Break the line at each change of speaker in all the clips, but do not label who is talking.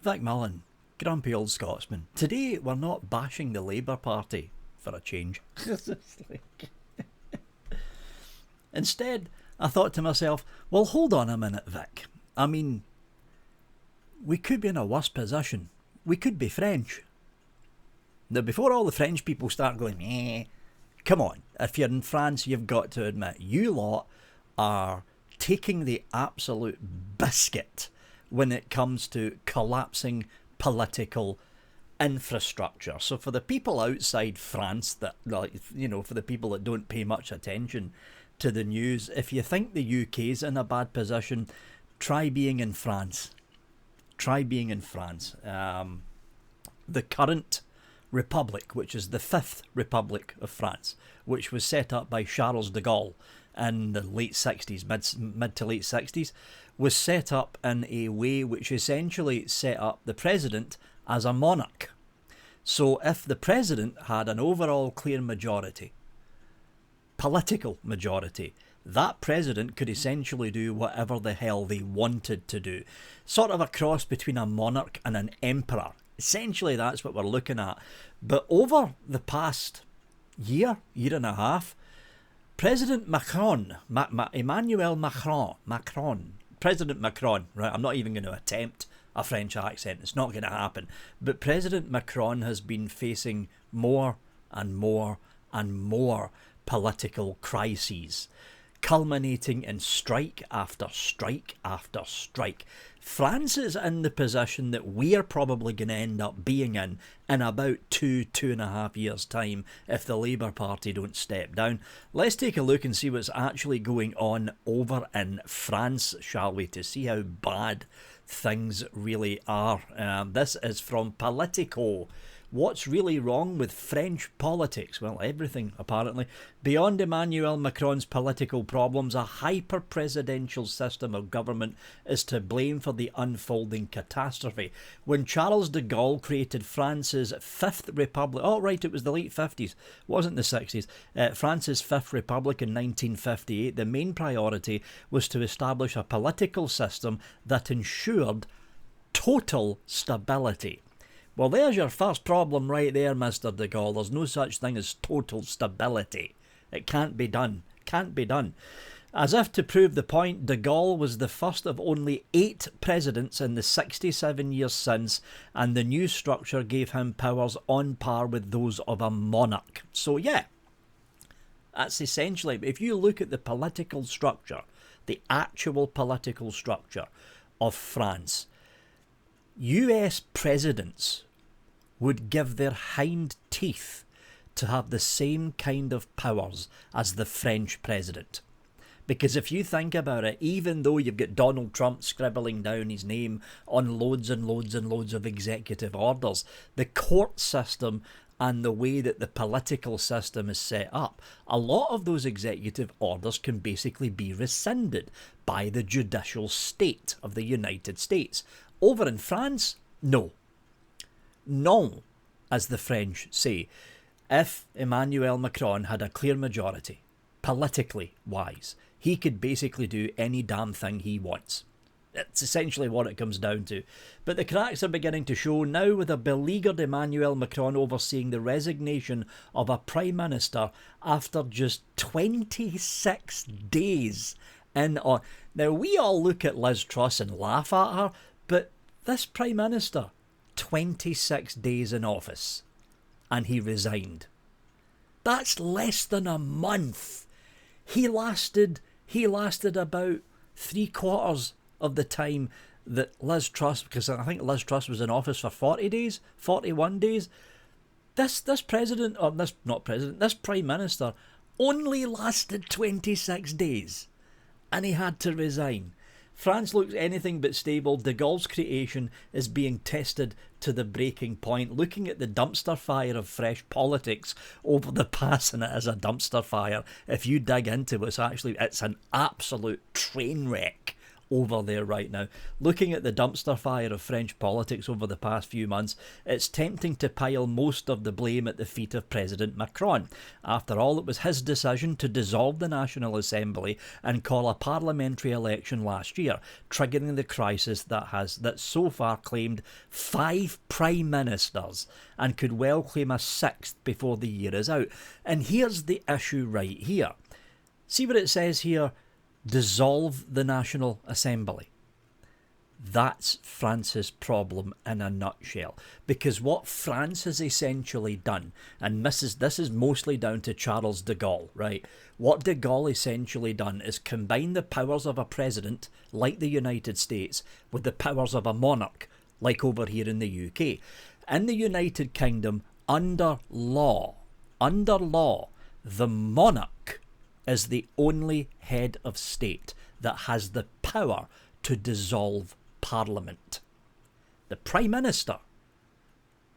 Vic Mullen, grumpy old Scotsman. Today we're not bashing the Labour Party, for a change. Instead, I thought to myself, well, hold on a minute, Vic. I mean, we could be in a worse position. We could be French. Now, before all the French people start going, come on, if you're in France, you've got to admit, you lot are taking the absolute biscuit when it comes to collapsing political infrastructure. So for the people outside France, that, for the people that don't pay much attention to the news, if you think the UK's in a bad position, try being in France. Try being in France. The current republic, which is the Fifth Republic of France, which was set up by Charles de Gaulle in the late 60s, mid to late 60s, was set up in a way which essentially set up the president as a monarch. So if the president had an overall clear majority, political majority, that president could essentially do whatever the hell they wanted to do. Sort of a cross between a monarch and an emperor. Essentially, that's what we're looking at. But over the past year and a half, President Macron, President Macron, right, I'm not even going to attempt a French accent, it's not going to happen. But President Macron has been facing more and more and more political crises, culminating in strike after strike after strike. France is in the position that we're probably going to end up being in about 2.5 years' time if the Labour Party don't step down. Let's take a look and see what's actually going on over in France, shall we, to see how bad things really are. This is from Politico. What's really wrong with French politics? Well, everything, apparently. Beyond Emmanuel Macron's political problems, a hyper-presidential system of government is to blame for the unfolding catastrophe. When Charles de Gaulle created France's Fifth Republic, oh right, it was the late 50s, wasn't the 60s, France's Fifth Republic in 1958, the main priority was to establish a political system that ensured total stability. Well, there's your first problem right there, Mr. de Gaulle. There's no such thing as total stability. It can't be done. Can't be done. As if to prove the point, de Gaulle was the first of only 8 presidents in the 67 years since, and the new structure gave him powers on par with those of a monarch. So yeah, that's essentially, if you look at the political structure, the actual political structure of France, US presidents would give their hind teeth to have the same kind of powers as the French president. Because if you think about it, even though you've got Donald Trump scribbling down his name on loads and loads and loads of executive orders, the court system and the way that the political system is set up, a lot of those executive orders can basically be rescinded by the judicial state of the United States. Over in France, no. Non, as the French say. If Emmanuel Macron had a clear majority, politically wise, he could basically do any damn thing he wants. It's essentially what it comes down to. But the cracks are beginning to show now, with a beleaguered Emmanuel Macron overseeing the resignation of a Prime Minister after just 26 days in on. Now, we all look at Liz Truss and laugh at her, but this Prime Minister, 26 days in office, and he resigned. That's less than a month. He lasted about 3/4 of the time that Liz Truss, because I think Liz Truss was in office for 40 days, 41 days. This Prime Minister only lasted 26 days, and he had to resign. France looks anything but stable. De Gaulle's creation is being tested to the breaking point. Looking at the dumpster fire of fresh politics over the past, and it is a dumpster fire. If you dig into it, it's an absolute train wreck over there right now. Looking at the dumpster fire of French politics over the past few months, it's tempting to pile most of the blame at the feet of President Macron. After all, it was his decision to dissolve the National Assembly and call a parliamentary election last year, triggering the crisis that so far claimed 5 prime ministers and could well claim a 6th before the year is out. And here's the issue right here. See what it says here? Dissolve the National Assembly. That's France's problem in a nutshell. Because what France has essentially done, and this is mostly down to Charles de Gaulle, right? What de Gaulle essentially done is combine the powers of a president, like the United States, with the powers of a monarch, like over here in the UK. In the United Kingdom, under law, the monarch is the only head of state that has the power to dissolve Parliament. The Prime Minister,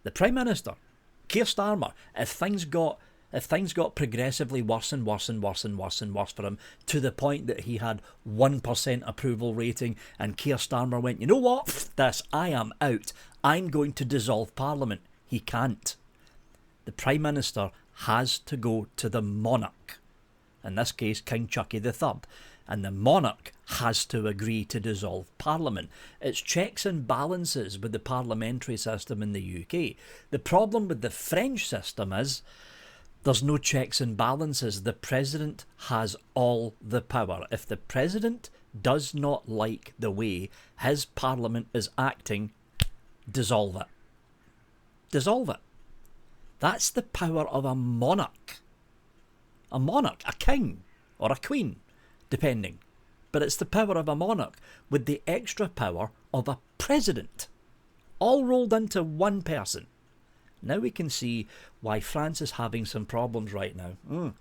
Keir Starmer, if things got progressively worse and worse for him, to the point that he had 1% approval rating, and Keir Starmer went, you know what, I am out, I'm going to dissolve Parliament. He can't. The Prime Minister has to go to the monarch, in this case King Chucky III, and the monarch has to agree to dissolve Parliament. It's checks and balances with the parliamentary system in the UK. The problem with the French system is there's no checks and balances. The president has all the power. If the president does not like the way his parliament is acting, dissolve it. Dissolve it. That's the power of a monarch. A monarch, a king, or a queen, depending. But it's the power of a monarch with the extra power of a president, all rolled into one person. Now we can see why France is having some problems right now.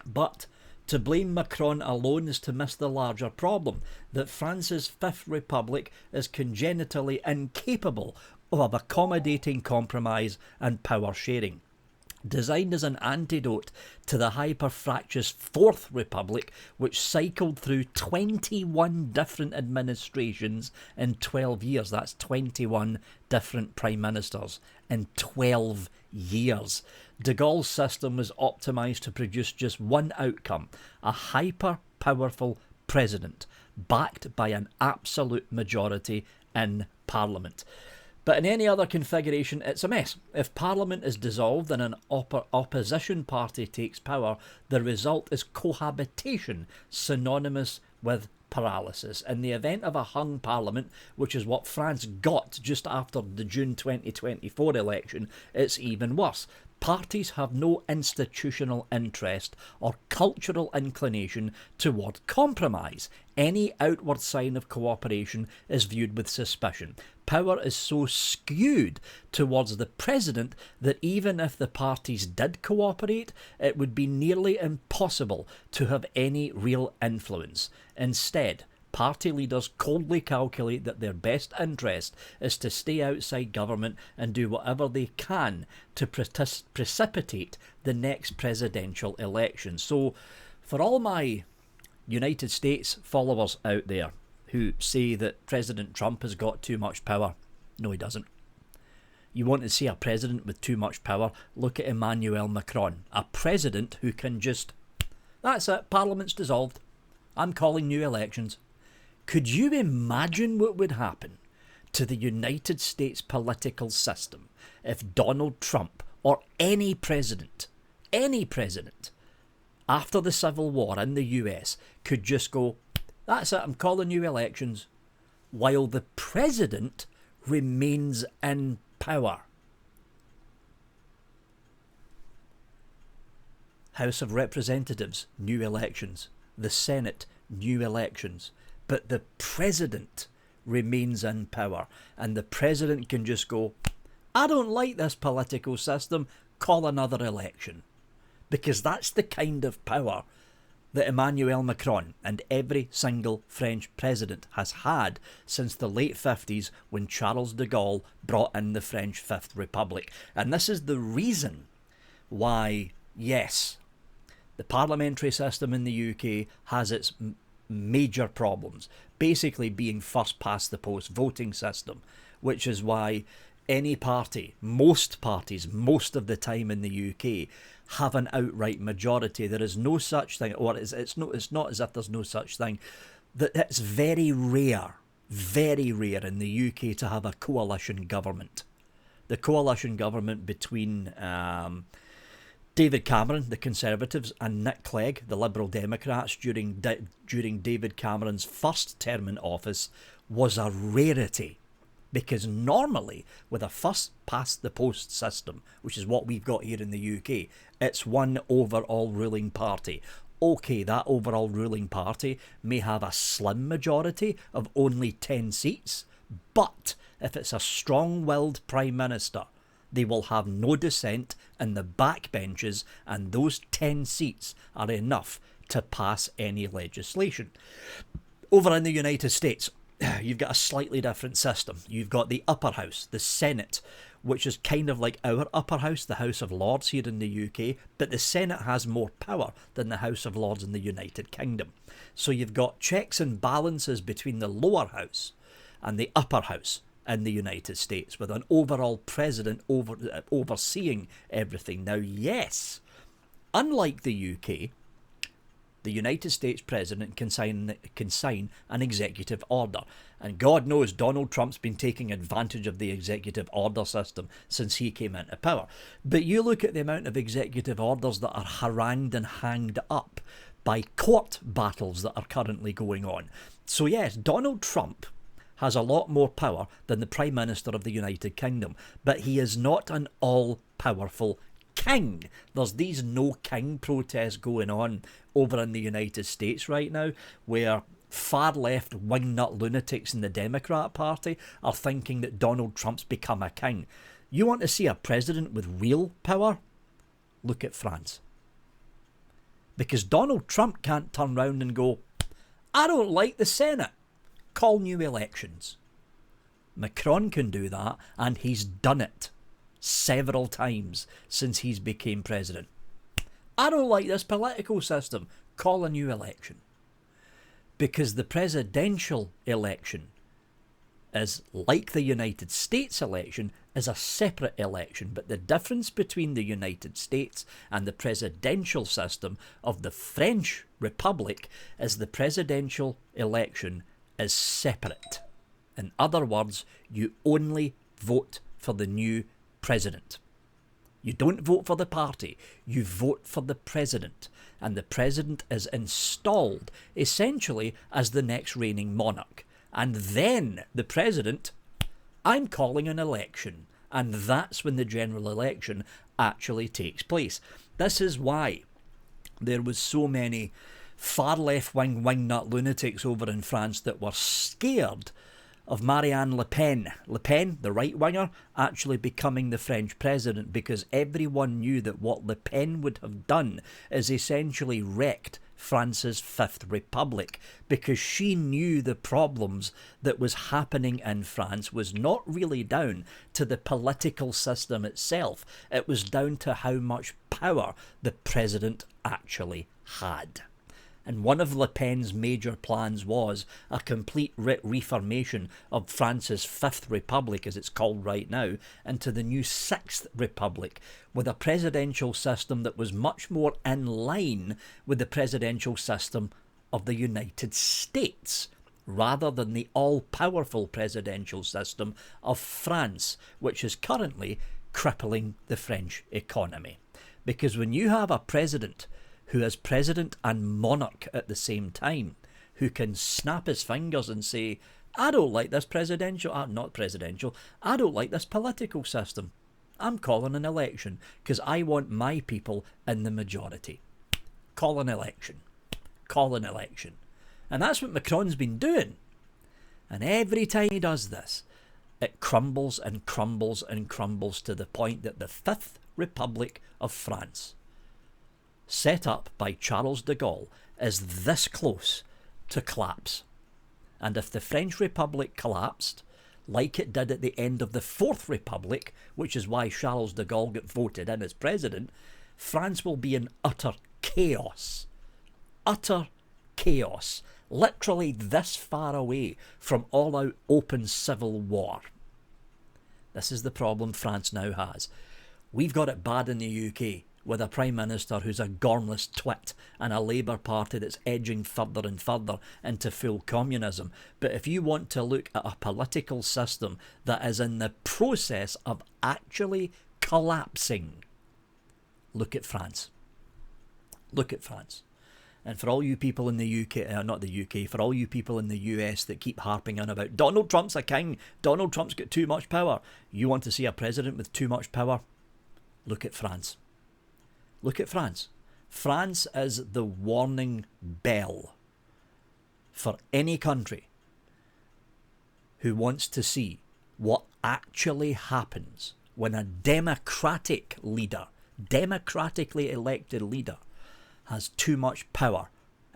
But to blame Macron alone is to miss the larger problem, that France's Fifth Republic is congenitally incapable of accommodating compromise and power sharing. Designed as an antidote to the hyper-fractious Fourth Republic, which cycled through 21 different administrations in 12 years. That's 21 different prime ministers in 12 years. De Gaulle's system was optimised to produce just one outcome, a hyper-powerful president, backed by an absolute majority in Parliament. But in any other configuration, it's a mess. If Parliament is dissolved and an opposition party takes power, the result is cohabitation, synonymous with paralysis. In the event of a hung Parliament, which is what France got just after the June 2024 election, it's even worse. Parties have no institutional interest or cultural inclination toward compromise. Any outward sign of cooperation is viewed with suspicion. Power is so skewed towards the president that even if the parties did cooperate, it would be nearly impossible to have any real influence. Instead, party leaders coldly calculate that their best interest is to stay outside government and do whatever they can to precipitate the next presidential election. So, for all my United States followers out there who say that President Trump has got too much power, no, he doesn't. You want to see a president with too much power? Look at Emmanuel Macron, a president who can just, that's it, Parliament's dissolved, I'm calling new elections. Could you imagine what would happen to the United States political system if Donald Trump or any president, after the Civil War in the US could just go, that's it, I'm calling new elections, while the president remains in power? House of Representatives, new elections. The Senate, new elections. But the president remains in power, and the president can just go, I don't like this political system, call another election. Because that's the kind of power that Emmanuel Macron and every single French president has had since the late 50s when Charles de Gaulle brought in the French Fifth Republic. And this is the reason why, yes, the parliamentary system in the UK has its major problems, basically being first past the post voting system, which is why any party, most parties, most of the time in the UK, have an outright majority. There is no such thing, or it's not as if there's no such thing. That it's very rare in the UK to have a coalition government. The coalition government between David Cameron, the Conservatives, and Nick Clegg, the Liberal Democrats, during David Cameron's first term in office was a rarity. Because normally, with a first past the post system, which is what we've got here in the UK, it's one overall ruling party. Okay, that overall ruling party may have a slim majority of only 10 seats, but if it's a strong-willed Prime Minister, they will have no dissent in the backbenches, and those 10 seats are enough to pass any legislation. Over in the United States, you've got a slightly different system. You've got the upper house, the Senate, which is kind of like our upper house, the House of Lords here in the UK, but the Senate has more power than the House of Lords in the United Kingdom. So you've got checks and balances between the lower house and the upper house in the United States, with an overall president overseeing everything. Now, yes, unlike the UK, the United States President can sign an executive order. And God knows Donald Trump's been taking advantage of the executive order system since he came into power. But you look at the amount of executive orders that are harangued and hanged up by court battles that are currently going on. So yes, Donald Trump has a lot more power than the Prime Minister of the United Kingdom, but he is not an all-powerful king. There's these no king protests going on over in the United States right now, where far left wingnut lunatics in the Democrat Party are thinking that Donald Trump's become a king. You want to see a president with real power? Look at France. Because Donald Trump can't turn round and go, I don't like the Senate, call new elections. Macron can do that, and he's done it several times since he's became president. I don't like this political system, call a new election. Because the presidential election is, like the United States election, is a separate election. But the difference between the United States and the presidential system of the French Republic is the presidential election is separate. In other words, you only vote for the new president. You don't vote for the party, you vote for the president. And the president is installed essentially as the next reigning monarch. And then the president, I'm calling an election. And that's when the general election actually takes place. This is why there was so many far left-wing wingnut lunatics over in France that were scared of Marine Le Pen, the right-winger, actually becoming the French president, because everyone knew that what Le Pen would have done is essentially wrecked France's Fifth Republic, because she knew the problems that was happening in France was not really down to the political system itself. It was down to how much power the president actually had. And one of Le Pen's major plans was a complete reformation of France's Fifth Republic, as it's called right now, into the new Sixth Republic, with a presidential system that was much more in line with the presidential system of the United States, rather than the all-powerful presidential system of France, which is currently crippling the French economy. Because when you have a president who is president and monarch at the same time, who can snap his fingers and say, I don't like this I don't like this political system. I'm calling an election because I want my people in the majority. Call an election. Call an election. And that's what Macron's been doing. And every time he does this, it crumbles and crumbles and crumbles to the point that the Fifth Republic of France, set up by Charles de Gaulle, is this close to collapse. And if the French Republic collapsed, like it did at the end of the Fourth Republic, which is why Charles de Gaulle got voted in as president, France will be in utter chaos. Utter chaos. literally this far away from all-out open civil war. This is the problem France now has. We've got it bad in the UK, with a Prime Minister who's a gormless twit and a Labour Party that's edging further and further into full communism. But if you want to look at a political system that is in the process of actually collapsing, look at France. Look at France. And for all you people in the UK, not the UK, for all you people in the US that keep harping on about Donald Trump's a king, Donald Trump's got too much power. You want to see a president with too much power? Look at France. Look at France. France is the warning bell for any country who wants to see what actually happens when a democratic leader, democratically elected leader, has too much power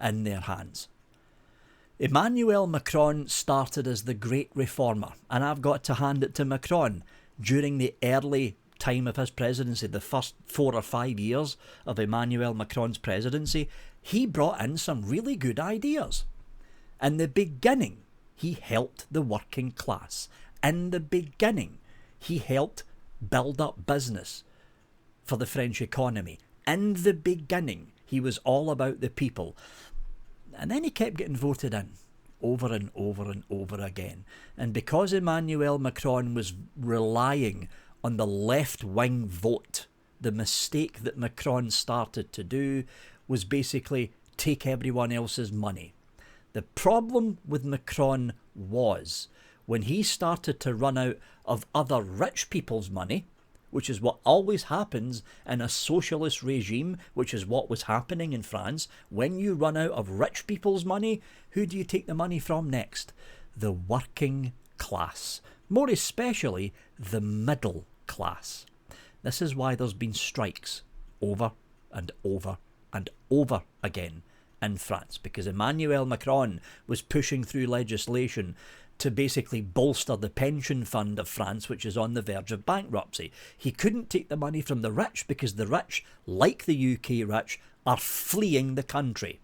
in their hands. Emmanuel Macron started as the great reformer, and I've got to hand it to Macron. During the early time of his presidency, the first 4 or 5 years of Emmanuel Macron's presidency, he brought in some really good ideas. In the beginning, he helped the working class. In the beginning, he helped build up business for the French economy. In the beginning, he was all about the people. And then he kept getting voted in over and over and over again. And because Emmanuel Macron was relying on the left-wing vote, the mistake that Macron started to do was basically take everyone else's money. The problem with Macron was when he started to run out of other rich people's money, which is what always happens in a socialist regime, which is what was happening in France. When you run out of rich people's money, who do you take the money from next? The working class. More especially, the middle class. This is why there's been strikes over and over and over again in France, because Emmanuel Macron was pushing through legislation to basically bolster the pension fund of France, which is on the verge of bankruptcy. He couldn't take the money from the rich because the rich, like the UK rich, are fleeing the country.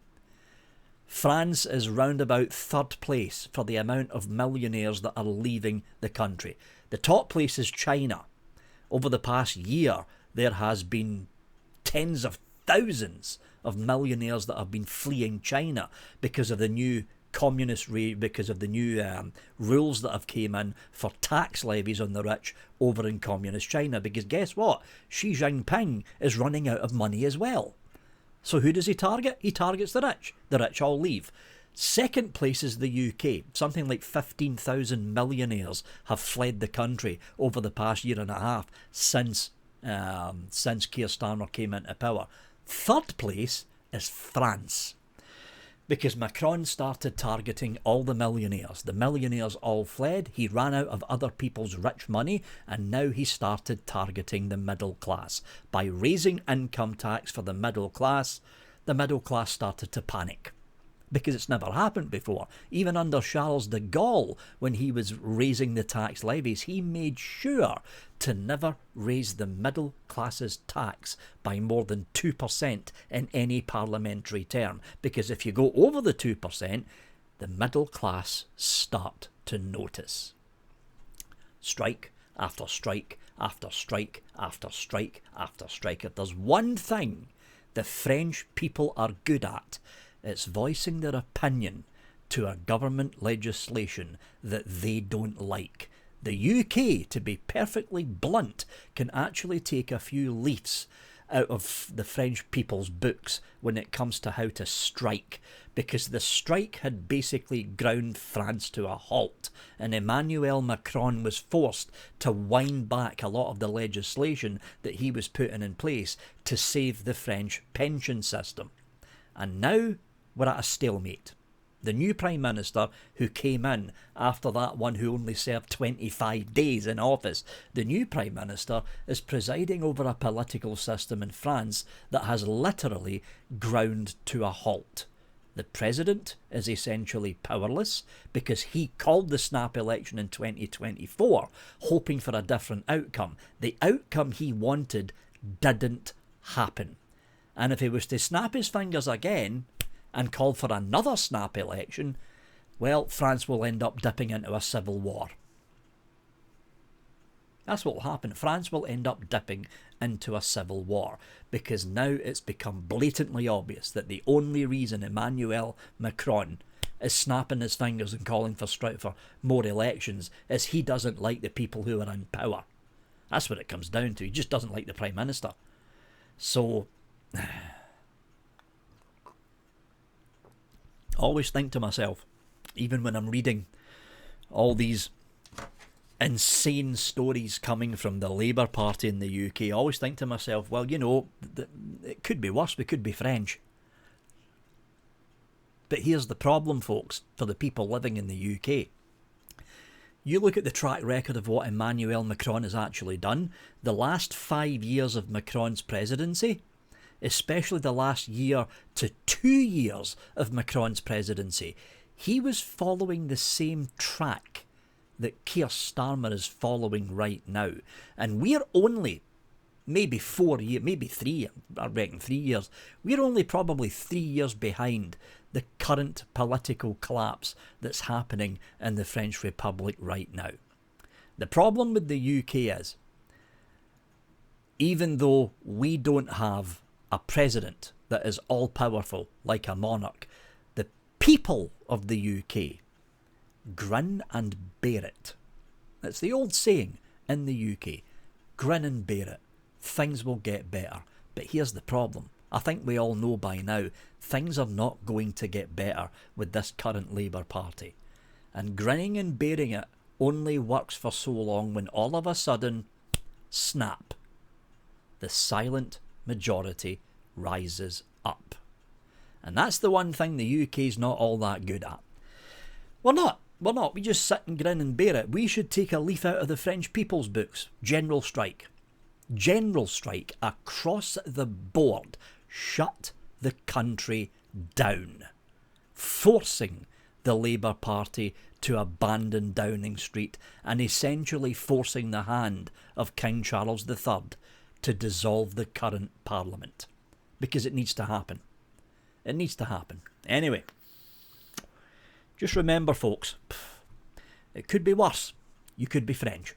France is round about third place for the amount of millionaires that are leaving the country. The top place is China. Over the past year, there has been tens of thousands of millionaires that have been fleeing China because of the new because of the new rules that have came in for tax levies on the rich over in communist China. Because guess what? Xi Jinping is running out of money as well. So who does he target? He targets the rich. The rich all leave. Second place is the UK. Something like 15,000 millionaires have fled the country over the past year and a half since Keir Starmer came into power. Third place is France. Because Macron started targeting all the millionaires. The millionaires all fled. He ran out of other people's rich money, and now he started targeting the middle class. By raising income tax for the middle class started to panic. Because it's never happened before. Even under Charles de Gaulle, when he was raising the tax levies, he made sure to never raise the middle class's tax by more than 2% in any parliamentary term. Because if you go over the 2%, the middle class start to notice. Strike after strike after strike after strike after strike. If there's one thing the French people are good at, it's voicing their opinion to a government legislation that they don't like. The UK, to be perfectly blunt, can actually take a few leaves out of the French people's books when it comes to how to strike, because the strike had basically ground France to a halt, and Emmanuel Macron was forced to wind back a lot of the legislation that he was putting in place to save the French pension system. And now we're at a stalemate. The new Prime Minister, who came in after that one who only served 25 days in office, the new Prime Minister is presiding over a political system in France that has literally ground to a halt. The President is essentially powerless because he called the snap election in 2024, hoping for a different outcome. The outcome he wanted didn't happen. And if he was to snap his fingers again, and call for another snap election, well, France will end up dipping into a civil war. That's what will happen. France will end up dipping into a civil war because now it's become blatantly obvious that the only reason Emmanuel Macron is snapping his fingers and calling for more elections is he doesn't like the people who are in power. That's what it comes down to. He just doesn't like the Prime Minister. So, always think to myself, even when I'm reading all these insane stories coming from the Labour Party in the UK, I always think to myself, well, you know, it could be worse. We could be French. But here's the problem, folks, for the people living in the UK. You look at the track record of what Emmanuel Macron has actually done. The last 5 years of Macron's presidency, especially the last year to 2 years of Macron's presidency, he was following the same track that Keir Starmer is following right now. And we're only maybe 4 years, maybe 3, I reckon 3 years. We're only probably 3 years behind the current political collapse that's happening in the French Republic right now. The problem with the UK is, even though we don't have a president that is all-powerful like a monarch, the people of the UK grin and bear it. That's the old saying in the UK. Grin and bear it. Things will get better. But here's the problem. I think we all know by now, things are not going to get better with this current Labour Party. And grinning and bearing it only works for so long when all of a sudden, snap, the silent majority rises up. And that's the one thing the UK's not all that good at. We're not. We just sit and grin and bear it. We should take a leaf out of the French people's books. General strike. General strike across the board. Shut the country down. Forcing the Labour Party to abandon Downing Street and essentially forcing the hand of King Charles III to dissolve the current Parliament. Because it needs to happen. It needs to happen. Anyway, just remember, folks, it could be worse. You could be French.